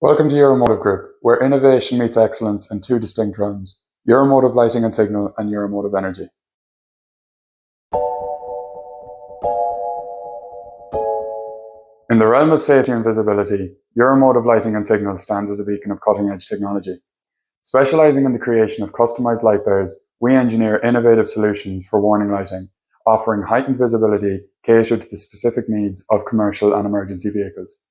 Welcome to Euromotive Group, where innovation meets excellence in two distinct realms: Euromotive Lighting and Signal and Euromotive Energy. In the realm of safety and visibility, Euromotive Lighting and Signal stands as a beacon of cutting-edge technology. Specializing in the creation of customized light bears, we engineer innovative solutions for warning lighting, offering heightened visibility catered to the specific needs of commercial and emergency vehicles.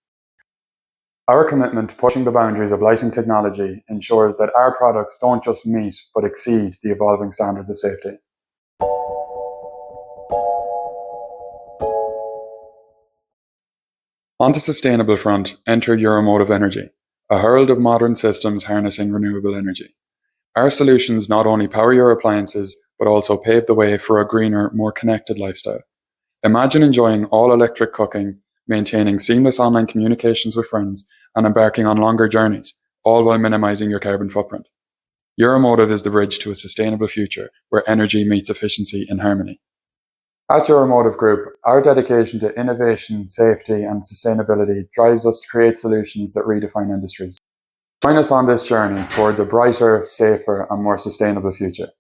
Our commitment to pushing the boundaries of lighting technology ensures that our products don't just meet but exceed the evolving standards of safety. On the sustainable front, enter Euromotive Energy, a herald of modern systems harnessing renewable energy. Our solutions not only power your appliances, but also pave the way for a greener, more connected lifestyle. Imagine enjoying all-electric cooking, maintaining seamless online communications with friends, and embarking on longer journeys, all while minimizing your carbon footprint. Euromotive is the bridge to a sustainable future where energy meets efficiency in harmony. At Euromotive Group, our dedication to innovation, safety, and sustainability drives us to create solutions that redefine industries. Join us on this journey towards a brighter, safer, and more sustainable future.